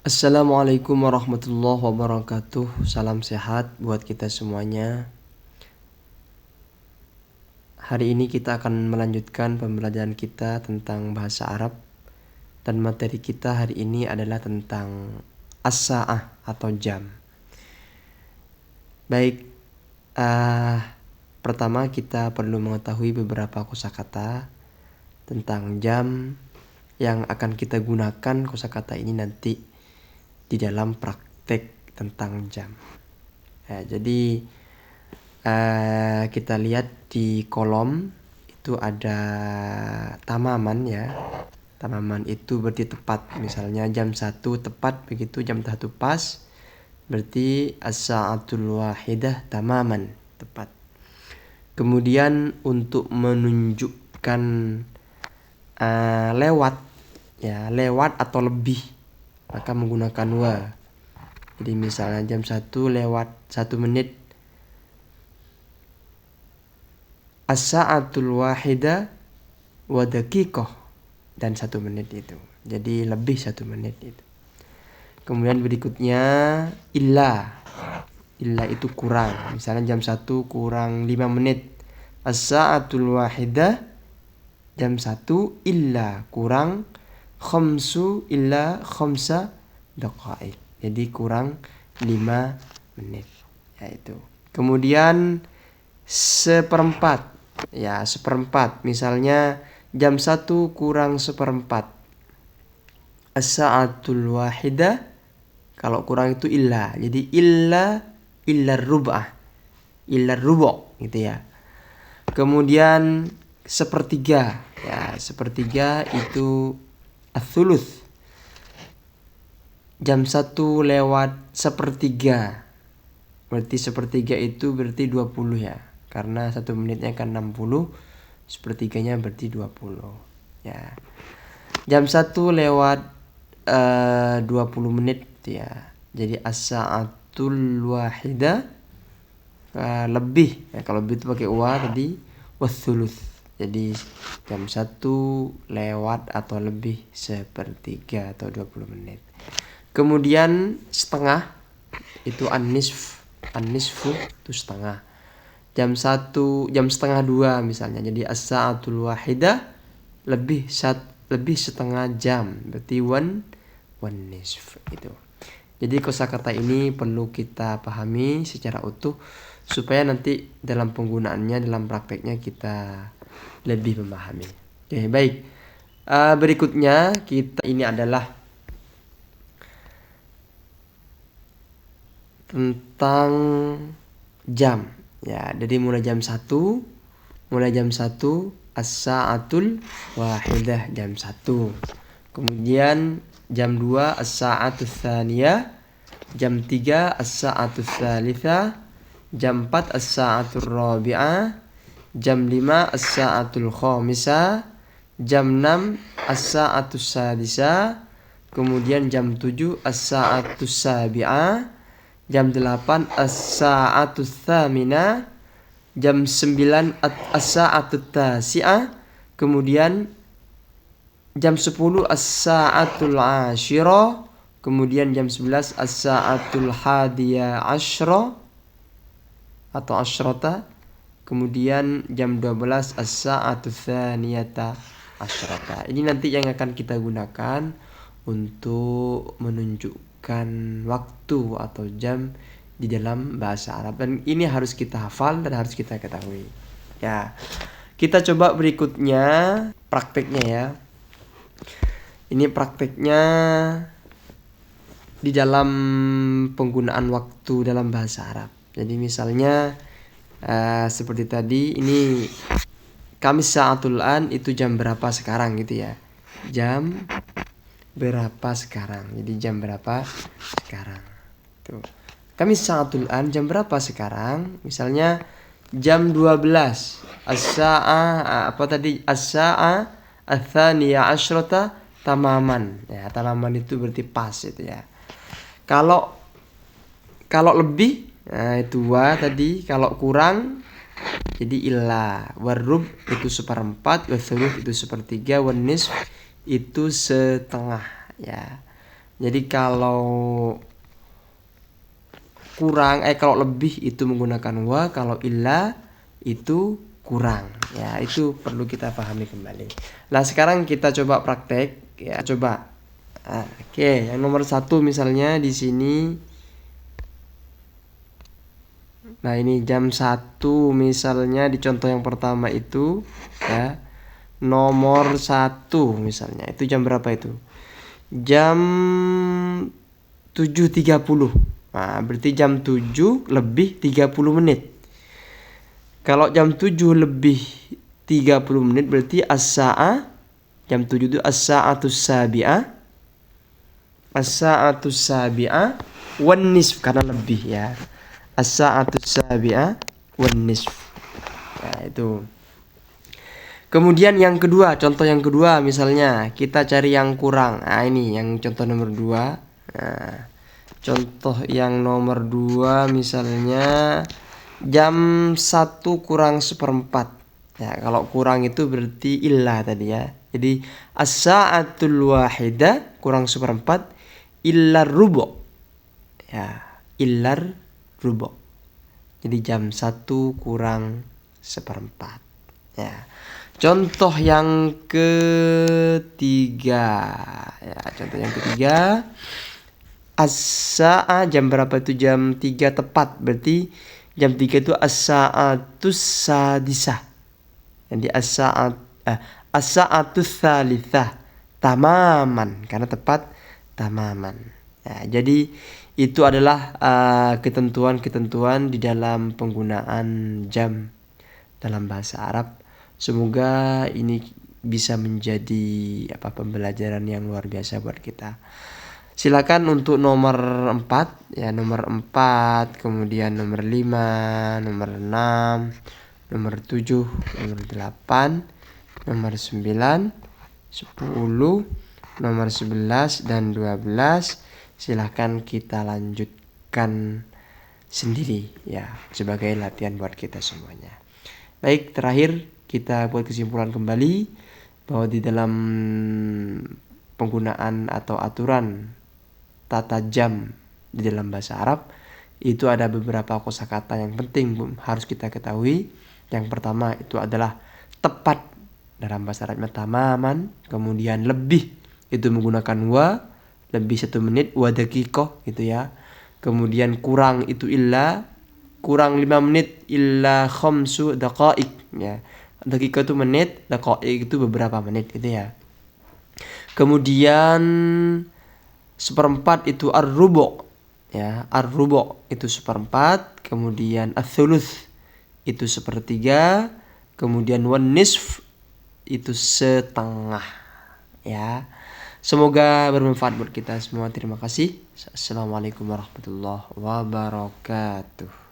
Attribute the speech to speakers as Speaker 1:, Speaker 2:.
Speaker 1: Assalamualaikum warahmatullahi wabarakatuh. Salam sehat buat kita semuanya. Hari ini kita akan melanjutkan pembelajaran kita tentang bahasa Arab. Dan materi kita hari ini adalah tentang as-sa'ah atau jam. Baik, pertama kita perlu mengetahui beberapa kosakata tentang jam yang akan kita gunakan kosakata ini nanti di dalam praktek tentang jam. Jadi kita lihat di kolom itu ada tamaman ya. Tamaman itu berarti tepat. Misalnya jam 1 tepat, begitu jam 1 pas, berarti as-sa'atul wahidah tamaman, tepat. Kemudian untuk menunjukkan lewat ya, lewat atau lebih, maka menggunakan wa. Jadi misalnya jam 1 lewat 1 menit, as-sa'atul wahida wa daqiqah, dan 1 menit itu. Jadi lebih 1 menit itu. Kemudian berikutnya illa. Illa itu kurang. Misalnya jam 1 kurang 5 menit. As-sa'atul wahida jam 1 illa kurang khamsu illa khamsa daqa'iq. Jadi kurang 5 menit. Yaitu. Kemudian seperempat. Ya, seperempat. Misalnya jam 1 kurang seperempat. As-sa'atul wahida, kalau kurang itu illa. Jadi illa rub'ah. Illa rubu' gitu ya. Kemudian sepertiga. Ya, sepertiga itu ats-tsuluts. Jam 1 lewat sepertiga. Berarti sepertiga itu berarti 20 ya. Karena 1 menitnya kan 60, sepertiganya berarti 20. Ya. Jam 1 lewat 20 menit ya. Jadi as-sa'atul wahida lebih ya, kalau lebih itu pakai wa tadi, watsuluts. Jadi jam 1 lewat atau lebih sepertiga atau 20 menit. Kemudian setengah itu an-nisfu itu setengah. Jam 1, jam setengah 2 misalnya. Jadi as-sa'atul wahida lebih setengah jam, berarti wan nisf itu. Jadi kosakata ini perlu kita pahami secara utuh supaya nanti dalam penggunaannya, dalam prakteknya kita lebih memahami. Oke, baik. Berikutnya kita ini adalah tentang jam. Ya, jadi mulai jam 1 as-sa'atul wahidah jam 1. Kemudian jam 2 as-sa'atul tsaniyah, jam 3 as-sa'atul tsalitsa, jam 4 as-sa'atul rabi'ah, jam 5 as-sa'atul khamisah, jam 6 as-sa'atul sadisah, kemudian jam 7 as-sa'atul sabi'ah, jam 8 as-sa'atul tsaminah, jam 9 as-sa'atul tasi'ah, kemudian jam 10 as-sa'atul ashirah, kemudian jam 11 as-sa'atul hadiyah asyra atau asyrata, kemudian jam 12 as-sa'atul tsaniyata asyrata. Ini nanti yang akan kita gunakan untuk menunjukkan waktu atau jam di dalam bahasa Arab, dan ini harus kita hafal dan harus kita ketahui. Ya, kita coba berikutnya prakteknya ya. Ini prakteknya di dalam penggunaan waktu dalam bahasa Arab. Jadi misalnya seperti tadi, ini Kamis sa'atul an itu jam berapa sekarang gitu ya. Jam berapa sekarang. Jadi jam berapa sekarang. Tuh. Kamis sa'atul an jam berapa sekarang? Misalnya jam 12. As-sa'ah apa tadi? As-sa'ah ats-tsaniyah asyrata tamaman. Ya, tamaman itu berarti pas itu ya. Kalau lebih, nah itu wa tadi. Kalau kurang, jadi illa. Warub itu seperempat, watsuluts itu sepertiga, wan nisf itu setengah ya. Jadi kalau kurang kalau lebih itu menggunakan wa, kalau illa itu kurang. Ya, itu perlu kita pahami kembali. Nah, sekarang kita coba praktek ya, coba. Oke, yang nomor 1 misalnya di sini. Nah, ini jam 1 misalnya di contoh yang pertama itu ya. Nomor 1 misalnya. Itu jam berapa itu? Jam 7.30. Nah, berarti jam 7 lebih 30 menit. Kalau jam 7 lebih 30 menit berarti as-sa'ah, jam 7 itu as-sa'atus sabi'ah. As-sa'atus sabi'ah wan nisf, karena lebih ya. As-sa'atus sabi'ah wan nisf. Nah, itu. Kemudian yang kedua, contoh yang kedua misalnya kita cari yang kurang. Nah, ini yang contoh nomor 2. Nah, contoh yang nomor 2 misalnya jam 1 kurang seperempat. Ya, kalau kurang itu berarti illa tadi ya. Jadi as-sa'atul wahidah kurang seperempat illar rubu'. Ya, illar rubu'. Jadi jam 1 kurang seperempat. Ya. Contoh yang ketiga. Ya, contoh yang ketiga. As-sa'ah jam berapa itu? Jam 3 tepat. Berarti jam 3 itu as-sa'atus sadisah. Jadi as-sa'atus tsalitsah. Tamaman, karena tepat tamaman. Ya, jadi itu adalah ketentuan-ketentuan di dalam penggunaan jam dalam bahasa Arab. Semoga ini bisa menjadi pembelajaran yang luar biasa buat kita. Silakan untuk nomor 4 ya, nomor 4, kemudian nomor 5, nomor 6, nomor 7, nomor 8, nomor 9, 10, nomor 11 dan 12. Silakan kita lanjutkan sendiri ya, sebagai latihan buat kita semuanya. Baik, terakhir kita buat kesimpulan kembali bahwa di dalam penggunaan atau aturan tata jam di dalam bahasa Arab itu ada beberapa kosakata yang penting harus kita ketahui. Yang pertama itu adalah tepat dalam bahasa Arabnya tamaman, kemudian lebih itu menggunakan wa, lebih 1 menit, wa daqiqah gitu ya. Kemudian kurang itu illa, kurang 5 menit illa khamsu daqa'iq ya. Daqiqah itu menit, daqa'iq itu beberapa menit gitu ya. Kemudian seperempat itu ar-rubu' ya, ar-rubu' itu seperempat, kemudian ats-tsuluts itu sepertiga, kemudian wan nisf itu setengah ya. Semoga bermanfaat buat kita semua. Terima kasih. Assalamualaikum warahmatullahi wabarakatuh.